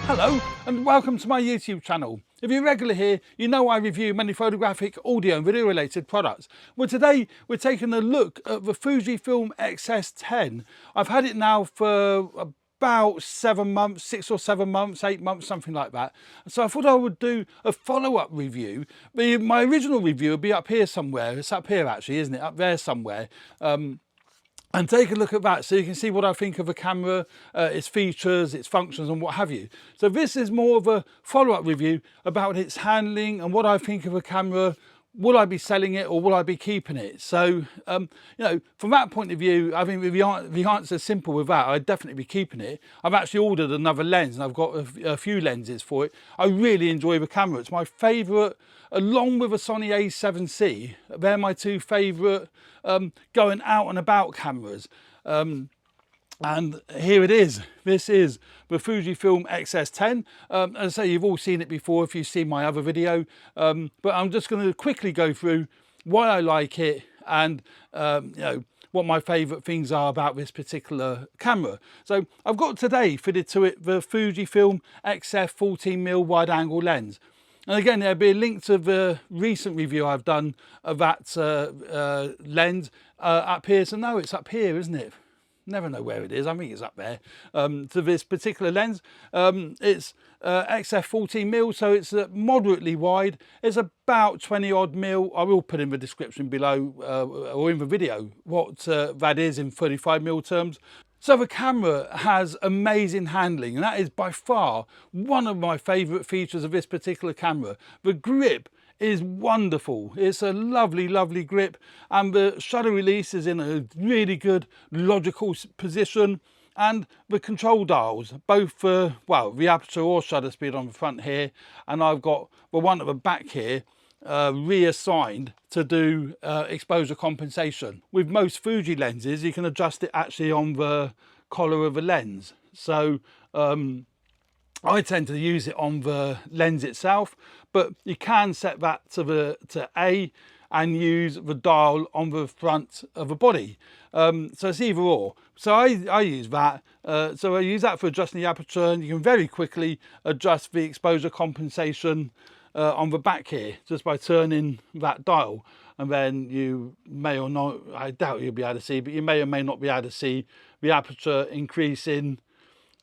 Hello and welcome to my YouTube channel. If you're regular here, you know I review many photographic, audio and video related products. Well, today we're taking a look at the Fujifilm X-S10. I've had it now for about 7 months, 6 or 7 months, 8 months, something like that. So I thought I would do a follow-up review. My original review will be up here somewhere. It's up here actually, isn't it? Up there somewhere. And take a look at that so you can see what I think of the camera, its features, its functions and what have you. So this is more of a follow-up review about its handling and what I think of the camera. Will I be selling it or will I be keeping it? So, you know, from that point of view, I think the answer is simple with that. I'd definitely be keeping it. I've actually ordered another lens and I've got a few lenses for it. I really enjoy the camera. It's my favourite, along with a Sony A7C. They're my two favourite going out and about cameras. And here it is. This is the Fujifilm X-S10. As I say, you've all seen it before if you've seen my other video, but I'm just going to quickly go through why I like it and you know, what my favourite things are about this particular camera. So I've got today fitted to it the Fujifilm X-F 14mm wide angle lens. And again, there'll be a link to the recent review I've done of that lens up here. So no, it's up here, isn't it? Never know where it is. I think it's up there. To this particular lens, it's XF 14mm, so it's moderately wide. It's about 20 odd mil. I will put in the description below or in the video what that is in 35mm terms. So the camera has amazing handling, and that is by far one of my favourite features of this particular camera. The grip is wonderful. It's a lovely, lovely grip, and the shutter release is in a really good logical position, and the control dials, both for, well, the aperture or shutter speed on the front here, and I've got the one at the back here reassigned to do exposure compensation. With most Fuji lenses, you can adjust it actually on the collar of the lens. So I tend to use it on the lens itself, but you can set that to A and use the dial on the front of the body. So it's either or. So I use that. So I use that for adjusting the aperture, and you can very quickly adjust the exposure compensation on the back here just by turning that dial, and then you may or not, I doubt you'll be able to see, but you may or may not be able to see the aperture increasing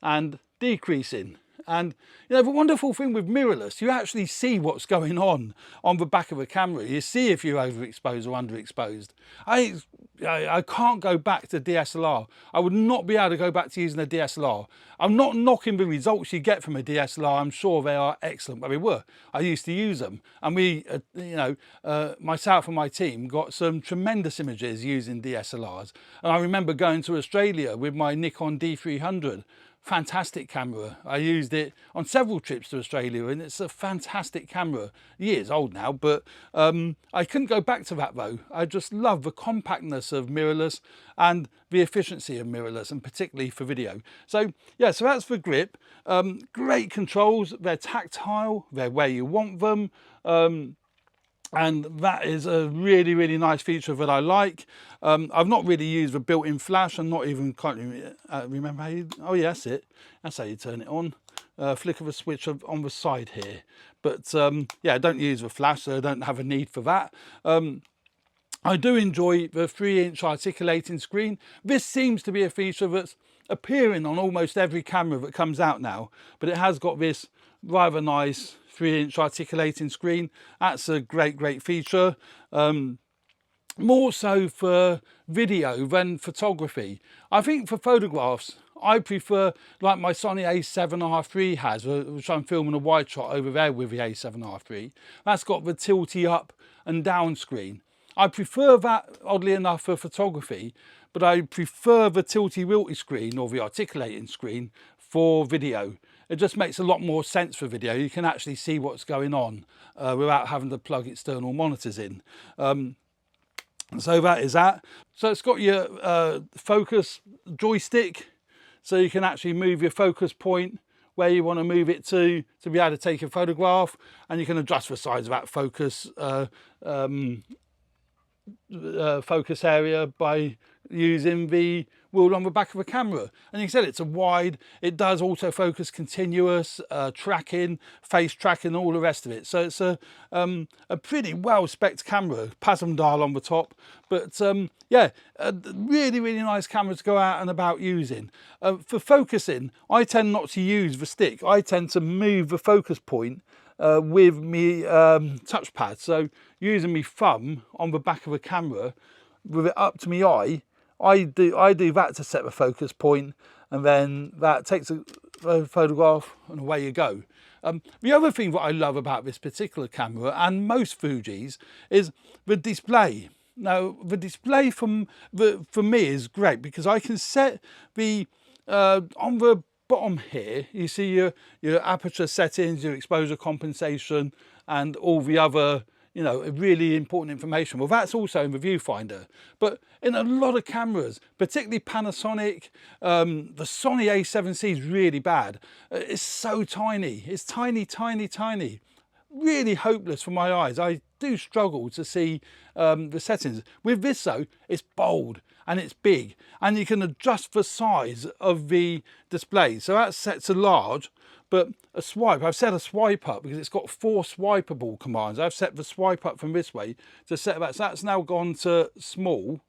and decreasing. And you know, the wonderful thing with mirrorless, you actually see what's going on the back of a camera. You see if you're overexposed or underexposed. I can't go back to DSLR. I would not be able to go back to using a DSLR. I'm not knocking the results you get from a DSLR. I'm sure they are excellent, but they were. I used to use them, and we, you know, myself and my team got some tremendous images using DSLRs. And I remember going to Australia with my Nikon D300. Fantastic camera. I used it on several trips to Australia, and it's a fantastic camera. Years old now, but I couldn't go back to that though. I just love the compactness of mirrorless and the efficiency of mirrorless, and particularly for video. So yeah, so that's the grip. Great controls. They're tactile. They're where you want them. And that is a really, really nice feature that I like. I've not really used the built-in flash. I'm not even quite remember how you, oh yeah, that's it. That's how you turn it on. Flick of a switch on the side here. But yeah, I don't use the flash, so I don't have a need for that. I do enjoy the 3-inch articulating screen. This seems to be a feature that's appearing on almost every camera that comes out now, but it has got this rather nice 3-inch articulating screen. That's a great feature. More so for video than photography. I think for photographs, I prefer, like my Sony A7R III has, which I'm filming a wide shot over there with the A7R III. That's got the tilty up and down screen. I prefer that, oddly enough, for photography, but I prefer the tilty-wilty screen, or the articulating screen, for video. It just makes a lot more sense for video. You can actually see what's going on without having to plug external monitors in. So that is that. So it's got your focus joystick, so you can actually move your focus point where you want to move it to be able to take a photograph, and you can adjust the size of that focus focus area by using the wheel on the back of a camera. And you said it's a wide, it does autofocus continuous, tracking, face tracking, all the rest of it. So it's a pretty well spec'd camera, PASM dial on the top. But yeah, a really, really nice camera to go out and about using. For focusing, I tend not to use the stick. I tend to move the focus point with me touchpad. So using my thumb on the back of a camera with it up to my eye, I do that to set the focus point, and then that takes a photograph and away you go. The other thing that I love about this particular camera and most Fujis is the display. Now the display for me is great because I can set the on the bottom here you see your aperture settings, your exposure compensation, and all the other really important information. Well, that's also in the viewfinder, but in a lot of cameras, particularly Panasonic, the Sony A7C is really bad. It's so tiny, it's tiny, tiny, tiny, really hopeless for my eyes. I do struggle to see the settings. With this though, it's bold and it's big, and you can adjust the size of the display. So that's set to large, but a swipe, I've set a swipe up because it's got 4 swipeable commands. I've set the swipe up from this way to set that. So that's now gone to small,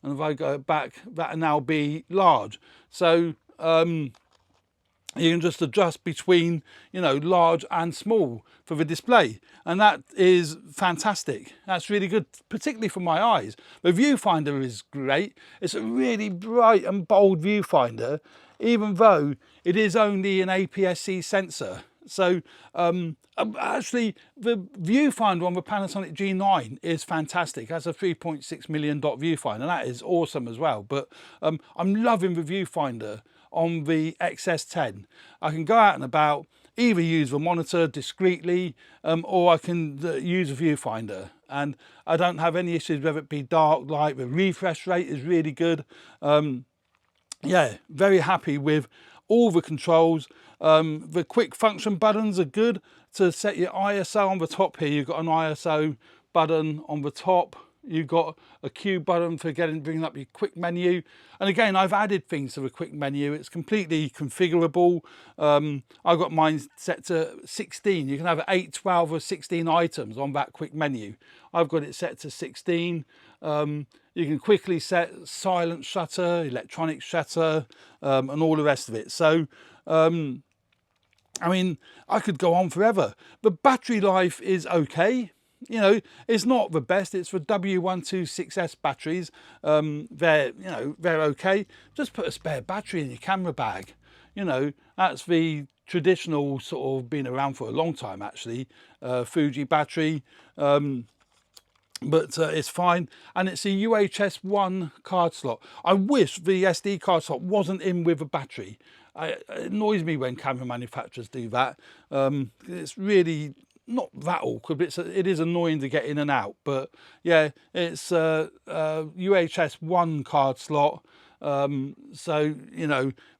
and if I go back, that'll now be large. So you can just adjust between large and small for the display, and that is fantastic. That's really good, particularly for my eyes. The viewfinder is great. It's a really bright and bold viewfinder, even though it is only an APS-C sensor. So actually the viewfinder on the Panasonic G9 is fantastic. That's a 3.6 million dot viewfinder, and that is awesome as well. But I'm loving the viewfinder on the XS10. I can go out and about, either use the monitor discreetly or I can use a viewfinder, and I don't have any issues whether it be dark, light. The refresh rate is really good. Yeah, very happy with all the controls. The quick function buttons are good to set your ISO on the top here. You've got an ISO button on the top. You've got a Q button for bringing up your quick menu. And again, I've added things to the quick menu. It's completely configurable. I've got mine set to 16. You can have 8, 12 or 16 items on that quick menu. I've got it set to 16. You can quickly set silent shutter, electronic shutter, and all the rest of it. So, I mean, I could go on forever. The battery life is okay. It's not the best. It's for W126S batteries. They're okay. Just put a spare battery in your camera bag. That's the traditional sort of, been around for a long time actually, Fuji battery. But it's fine, and it's a UHS-1 card slot. I wish the SD card slot wasn't in with a battery. It annoys me when camera manufacturers do that. It's really not that awkward, but it is annoying to get in and out. But yeah, it's a UHS-1 card slot. So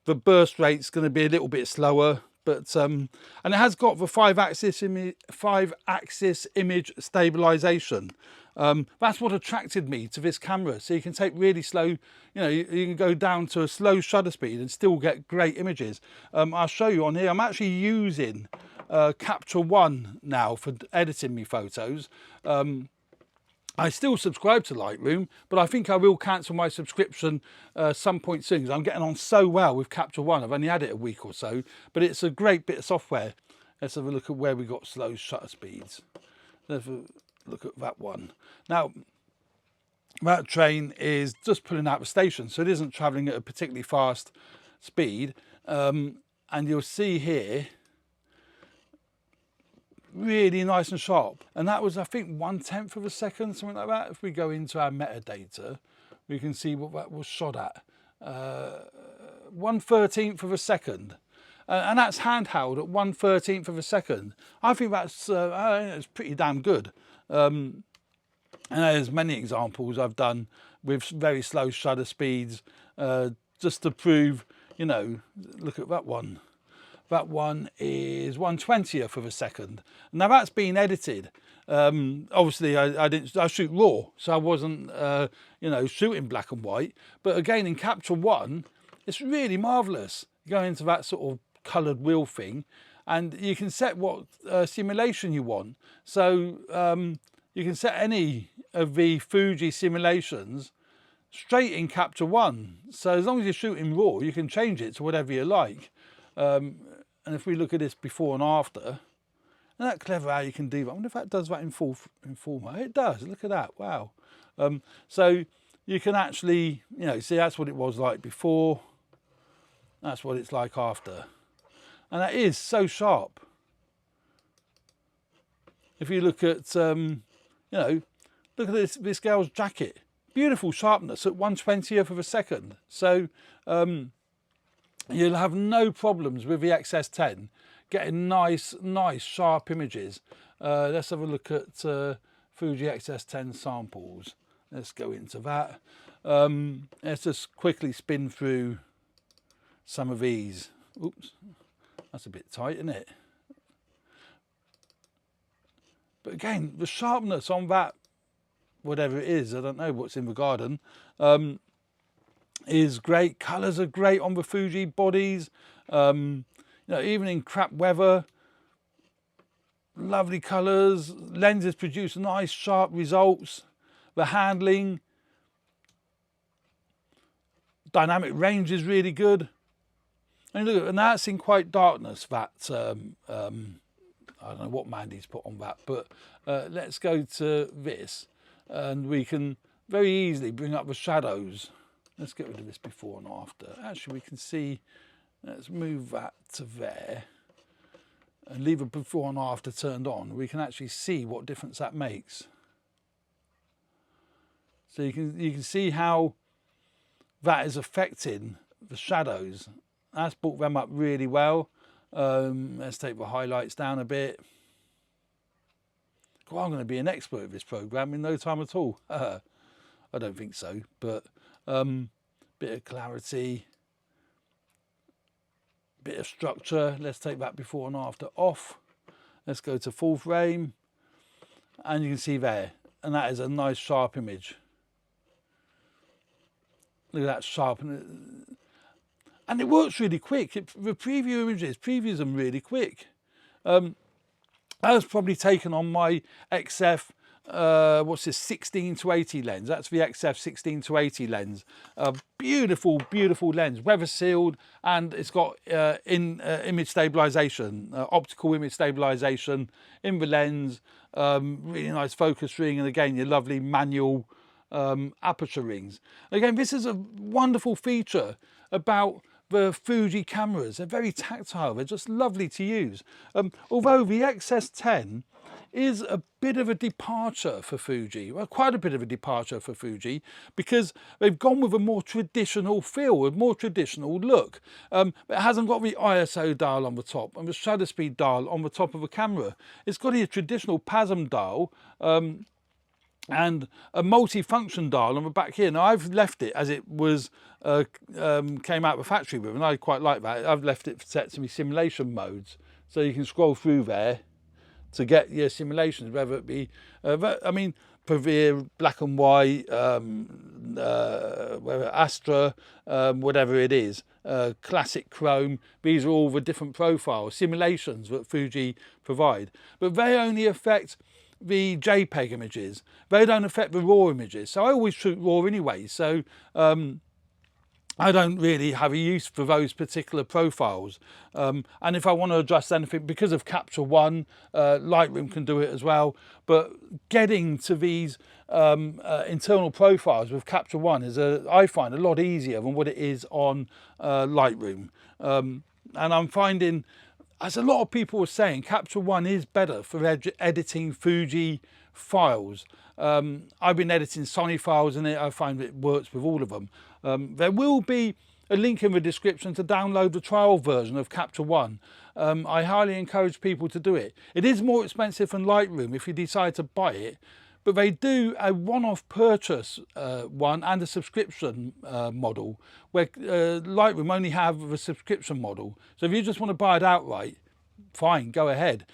the burst rate's going to be a little bit slower. But and it has got the 5-axis image stabilization. That's what attracted me to this camera. So you can take really slow, you can go down to a slow shutter speed and still get great images. I'll show you on here. I'm actually using Capture One now for editing me photos. I still subscribe to Lightroom, but I think I will cancel my subscription some point soon, because I'm getting on so well with Capture One. I've only had it a week or so, but it's a great bit of software. Let's have a look at where we got slow shutter speeds. Let's have a look at that one. Now, that train is just pulling out the station, so it isn't travelling at a particularly fast speed. And you'll see here, really nice and sharp, and that was, I think, 1/10 of a second, something like that. If we go into our metadata, we can see what that was shot at, 1/13 of a second, and that's handheld at 1/13 of a second. I think that's it's pretty damn good. And there's many examples I've done with very slow shutter speeds, just to prove, look at that one. That one is 1/20th of a second. Now that's been edited. Obviously I shoot raw, so I wasn't you know, shooting black and white. But again, in Capture One, it's really marvelous. You go into that sort of coloured wheel thing, and you can set what simulation you want. So you can set any of the Fuji simulations straight in Capture One. So as long as you're shooting raw, you can change it to whatever you like. And if we look at this before and after, isn't that clever how you can do that? I wonder if that does that in full mode. It does. Look at that. Wow. So you can actually, you know, see that's what it was like before. That's what it's like after. And that is so sharp. If you look at, you know, look at this girl's jacket. Beautiful sharpness at 1/20th of a second. So you'll have no problems with the XS10 getting nice sharp images. Let's have a look at Fuji XS10 samples. Let's go into that. Let's just quickly spin through some of these. Oops, that's a bit tight, isn't it? But again, the sharpness on that, whatever it is, I don't know what's in the garden, is great. Colours are great on the Fuji bodies. You know, even in crap weather, lovely colours. Lenses produce nice sharp results. The handling, dynamic range is really good. And look, and that's in quite darkness. That I don't know what Mandy's put on that, but let's go to this, and we can very easily bring up the shadows. Let's get rid of this before and after. Actually, we can see. Let's move that to there and leave it before and after turned on. We can actually see what difference that makes. So you can see how that is affecting the shadows. That's brought them up really well. Let's take the highlights down a bit. Well, I'm going to be an expert at this program in no time at all. I don't think so, but bit of clarity. Bit of structure. Let's take that before and after off. Let's go to full frame, and you can see there, and that is a nice sharp image. Look at that sharp, and it works really quick. The preview images previews them really quick. I was probably taken on my XF what's this, 16-80 lens. That's the XF 16-80 lens. Beautiful lens, weather sealed, and it's got image stabilization, optical image stabilization in the lens. Really nice focus ring, and again your lovely manual aperture rings. Again, this is a wonderful feature about the Fuji cameras. They're very tactile, they're just lovely to use. Although the XS10 is a bit of a departure for Fuji, well, quite a bit of a departure for Fuji, because they've gone with a more traditional feel, a more traditional look. It hasn't got the ISO dial on the top and the shutter speed dial on the top of the camera. It's got a traditional PASM dial and a multi-function dial on the back here. Now I've left it as it was came out of the factory with, and I quite like that. I've left it set to my simulation modes, so you can scroll through there to get your simulations, whether it be, I mean, Prevere, black and white, whether Astra, whatever it is, classic chrome. These are all the different profiles, simulations that Fuji provide, but they only affect the JPEG images. They don't affect the RAW images. So I always shoot RAW anyway. So I don't really have a use for those particular profiles. And if I want to adjust anything, because of Capture One, Lightroom can do it as well. But getting to these internal profiles with Capture One is, I find, a lot easier than what it is on Lightroom. And I'm finding, as a lot of people are saying, Capture One is better for editing Fuji files. I've been editing Sony files in it. I find it works with all of them. There will be a link in the description to download the trial version of Capture One. I highly encourage people to do it. It is more expensive than Lightroom if you decide to buy it, but they do a one-off purchase one and a subscription model, where Lightroom only have the subscription model. So if you just want to buy it outright, fine, go ahead.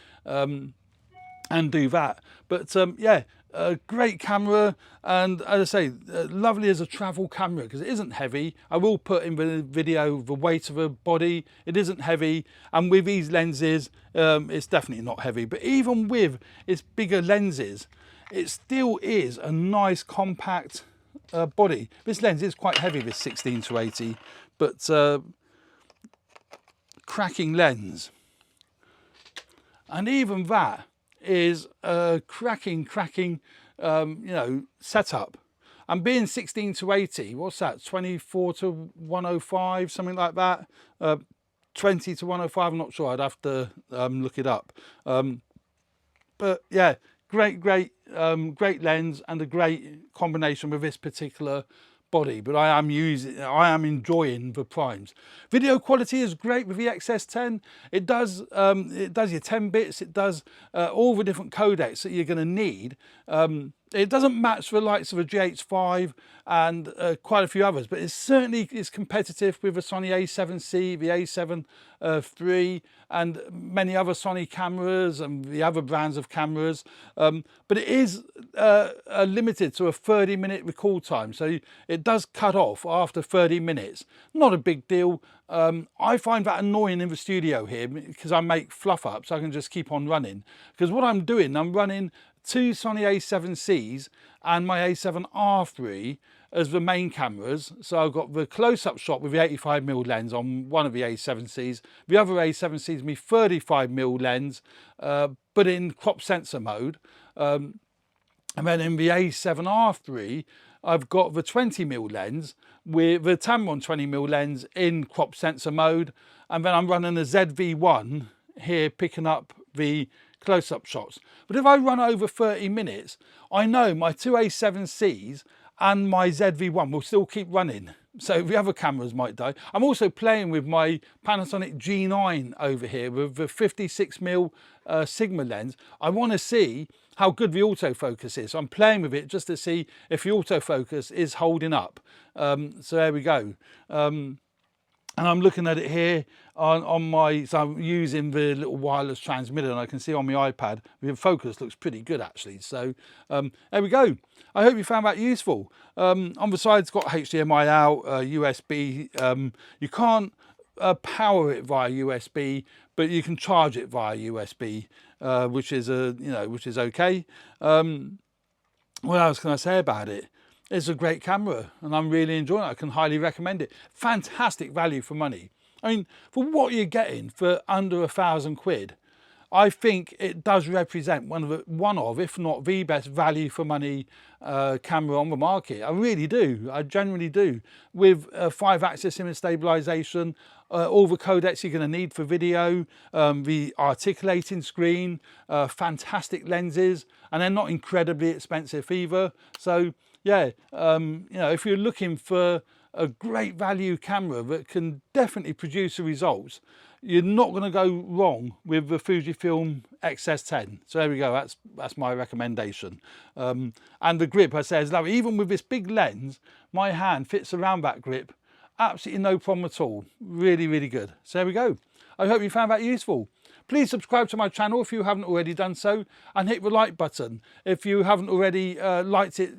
and do that. But yeah, a great camera, and as I say, lovely as a travel camera because it isn't heavy. I will put in the video the weight of a body. It isn't heavy, and with these lenses it's definitely not heavy. But even with its bigger lenses, it still is a nice compact body. This lens is quite heavy, this 16-80, but cracking lens, and even that is a cracking you know, setup. And being 16-80, what's that, 24-105, something like that, 20-105, I'm not sure, I'd have to look it up. But yeah, great lens, and a great combination with this particular body. But I am enjoying the primes. Video quality is great with the X-S10. It does your 10 bits, it does all the different codecs that you're going to need. It doesn't match the likes of a GH5 and quite a few others, but it certainly is competitive with the Sony A7C, the A7 III, and many other Sony cameras and the other brands of cameras. But it is limited to a 30-minute record time, so it does cut off after 30 minutes. Not a big deal. I find that annoying in the studio here because I make fluff up, so I can just keep on running. Because what I'm doing, I'm running two Sony A7Cs and my A7R III as the main cameras. So I've got the close-up shot with the 85mm lens on one of the A7Cs. The other A7C is my 35mm lens, but in crop sensor mode. And then in the A7R III, I've got the 20mm lens with the Tamron 20mm lens in crop sensor mode. And then I'm running a ZV-1 here, picking up the close-up shots. But if I run over 30 minutes, I know my two A7Cs and my ZV-1 will still keep running. So the other cameras might die. I'm also playing with my Panasonic G9 over here with the 56mm Sigma lens. I want to see how good the autofocus is. So I'm playing with it just to see if the autofocus is holding up. So there we go. And I'm looking at it here on my, so I'm using the little wireless transmitter, and I can see on my iPad the focus looks pretty good actually. So there we go. I hope you found that useful. On the side it's got HDMI out, USB. You can't power it via USB, but you can charge it via USB, which is which is okay. What else can I say about it? It's a great camera and I'm really enjoying it. I can highly recommend it. Fantastic value for money. I mean, for what you're getting for under £1,000, I think it does represent one of, if not the best value for money camera on the market. I really do. I genuinely do. With 5-axis image stabilization, all the codecs you're going to need for video, the articulating screen, fantastic lenses, and they're not incredibly expensive either. So yeah, if you're looking for a great value camera that can definitely produce the results, you're not going to go wrong with the Fujifilm X-S10. So there we go, that's my recommendation. And the grip, I say, is lovely. Even with this big lens, my hand fits around that grip, absolutely no problem at all. Really, really good. So there we go. I hope you found that useful. Please subscribe to my channel if you haven't already done so, and hit the like button. If you haven't already liked it,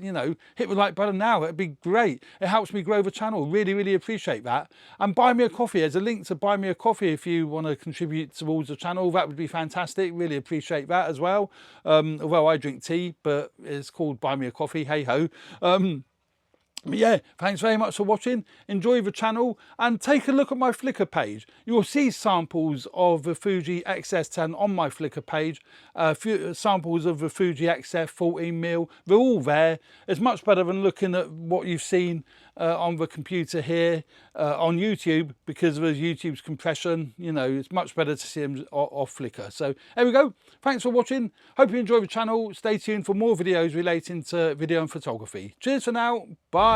hit the like button now. It'd be great. It helps me grow the channel. Really, really appreciate that. And buy me a coffee. There's a link to buy me a coffee if you want to contribute towards the channel. That would be fantastic. Really appreciate that as well. Although I drink tea, but it's called buy me a coffee. Hey ho. But yeah, thanks very much for watching. Enjoy the channel and take a look at my Flickr page. You'll see samples of the Fuji X-S10 on my Flickr page. Samples of the Fuji X-F 14mm. They're all there. It's much better than looking at what you've seen on the computer here on YouTube, because of YouTube's compression. It's much better to see them off Flickr. So there we go. Thanks for watching. Hope you enjoy the channel. Stay tuned for more videos relating to video and photography. Cheers for now. Bye.